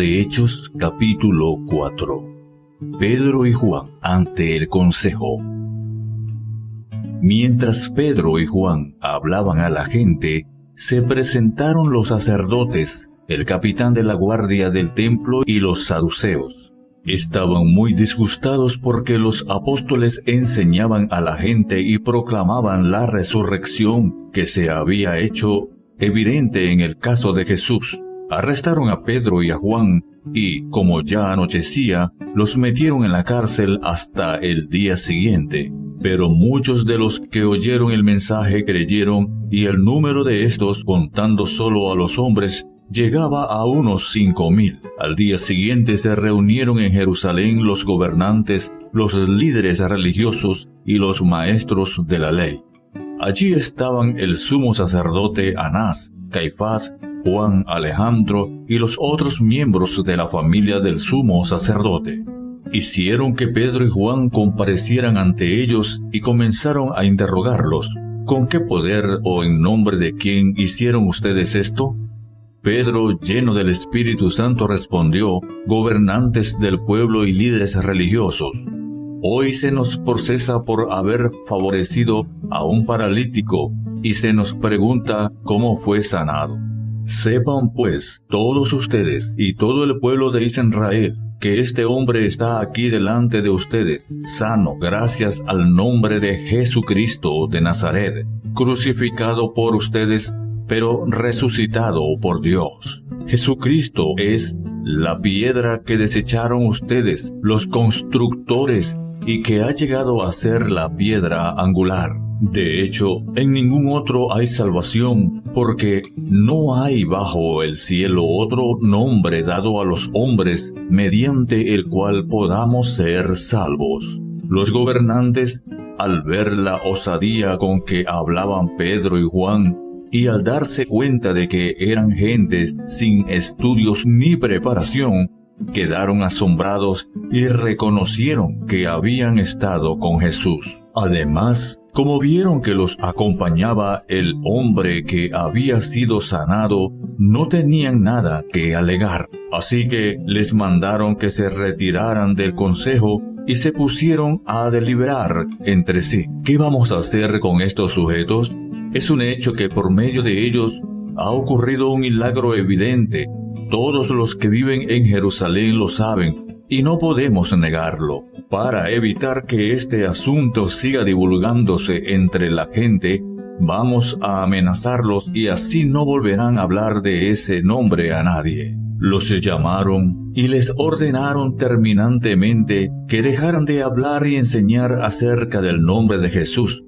de Hechos, capítulo 4. Pedro y Juan ante el consejo. Mientras Pedro y Juan hablaban a la gente, se presentaron los sacerdotes, el capitán de la guardia del templo y los saduceos. Estaban muy disgustados porque los apóstoles enseñaban a la gente y proclamaban la resurrección que se había hecho evidente en el caso de Jesús. Arrestaron a Pedro y a Juan y, como ya anochecía, los metieron en la cárcel hasta el día siguiente. Pero muchos de los que oyeron el mensaje creyeron, y el número de estos, contando solo a los hombres, llegaba a unos 5,000. Al día siguiente se reunieron en Jerusalén los gobernantes, los líderes religiosos y los maestros de la ley. Allí estaban el sumo sacerdote Anás, Caifás, Juan, Alejandro y los otros miembros de la familia del sumo sacerdote. Hicieron que Pedro y Juan comparecieran ante ellos y comenzaron a interrogarlos. ¿Con qué poder o en nombre de quién hicieron ustedes esto? Pedro, lleno del Espíritu Santo, respondió: gobernantes del pueblo y líderes religiosos, hoy se nos procesa por haber favorecido a un paralítico y se nos pregunta cómo fue sanado. Sepan pues todos ustedes y todo el pueblo de Israel que este hombre está aquí delante de ustedes, sano gracias al nombre de Jesucristo de Nazaret, crucificado por ustedes, pero resucitado por Dios. Jesucristo es la piedra que desecharon ustedes, los constructores, y que ha llegado a ser la piedra angular. De hecho, en ningún otro hay salvación, porque no hay bajo el cielo otro nombre dado a los hombres mediante el cual podamos ser salvos. Los gobernantes, al ver la osadía con que hablaban Pedro y Juan, y al darse cuenta de que eran gentes sin estudios ni preparación, quedaron asombrados y reconocieron que habían estado con Jesús. Además, como vieron que los acompañaba el hombre que había sido sanado, no tenían nada que alegar. Así que les mandaron que se retiraran del consejo y se pusieron a deliberar entre sí. ¿Qué vamos a hacer con estos sujetos? Es un hecho que por medio de ellos ha ocurrido un milagro evidente. Todos los que viven en Jerusalén lo saben, y no podemos negarlo. Para evitar que este asunto siga divulgándose entre la gente, vamos a amenazarlos y así no volverán a hablar de ese nombre a nadie. Los llamaron y les ordenaron terminantemente que dejaran de hablar y enseñar acerca del nombre de Jesús.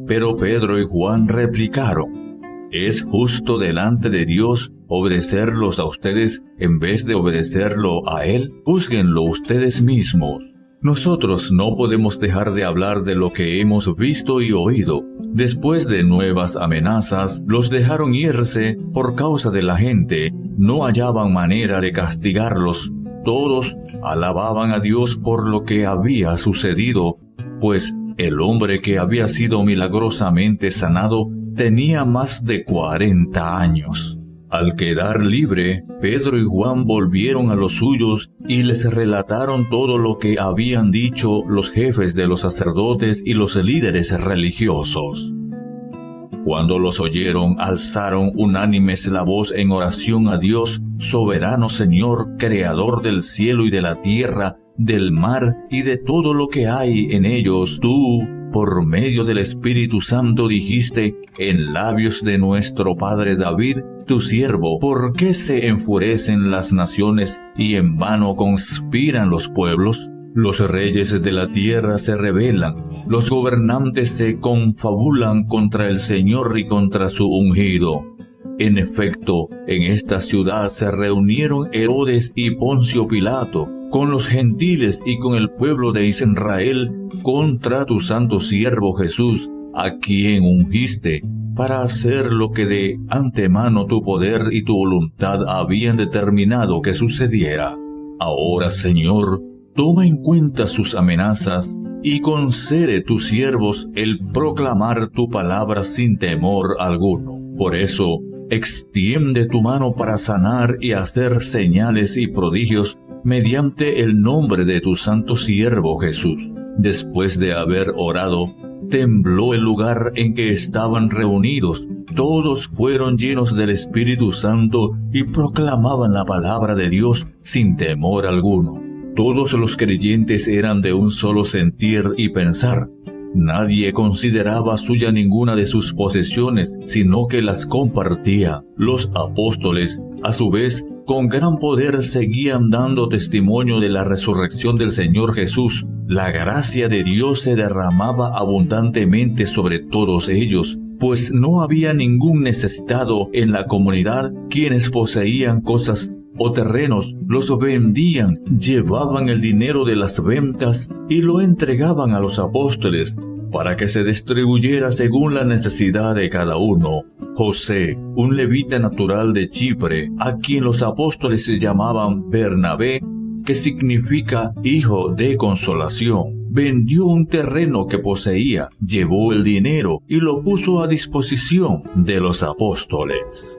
Pero Pedro y Juan replicaron: ¿es justo delante de Dios obedecerlos a ustedes en vez de obedecerlo a Él? Júzguenlo ustedes mismos. Nosotros no podemos dejar de hablar de lo que hemos visto y oído. Después de nuevas amenazas, los dejaron irse por causa de la gente. No hallaban manera de castigarlos. Todos alababan a Dios por lo que había sucedido, pues el hombre que había sido milagrosamente sanado tenía más de 40 años. Al quedar libre, Pedro y Juan volvieron a los suyos y les relataron todo lo que habían dicho los jefes de los sacerdotes y los líderes religiosos. Cuando los oyeron, alzaron unánimes la voz en oración a Dios: soberano Señor, creador del cielo y de la tierra, del mar y de todo lo que hay en ellos. Tú, por medio del Espíritu Santo, dijiste en labios de nuestro padre David, tu siervo: ¿por qué se enfurecen las naciones y en vano conspiran los pueblos? Los reyes de la tierra se rebelan, los gobernantes se confabulan contra el Señor y contra su ungido. En efecto, en esta ciudad se reunieron Herodes y Poncio Pilato con los gentiles y con el pueblo de Israel contra tu santo siervo Jesús, a quien ungiste, para hacer lo que de antemano tu poder y tu voluntad habían determinado que sucediera. Ahora, Señor, toma en cuenta sus amenazas y concede tus siervos el proclamar tu palabra sin temor alguno. Por eso, extiende tu mano para sanar y hacer señales y prodigios mediante el nombre de tu santo siervo Jesús. Después de haber orado, tembló el lugar en que estaban reunidos. Todos fueron llenos del Espíritu Santo y proclamaban la palabra de Dios sin temor alguno. Todos los creyentes eran de un solo sentir y pensar. Nadie consideraba suya ninguna de sus posesiones, sino que las compartía. Los apóstoles, a su vez, con gran poder seguían dando testimonio de la resurrección del Señor Jesús. La gracia de Dios se derramaba abundantemente sobre todos ellos, pues no había ningún necesitado en la comunidad. Quienes poseían cosas o terrenos los vendían, llevaban el dinero de las ventas y lo entregaban a los apóstoles para que se distribuyera según la necesidad de cada uno. José, un levita natural de Chipre, a quien los apóstoles se llamaban Bernabé, que significa hijo de consolación, vendió un terreno que poseía, llevó el dinero y lo puso a disposición de los apóstoles.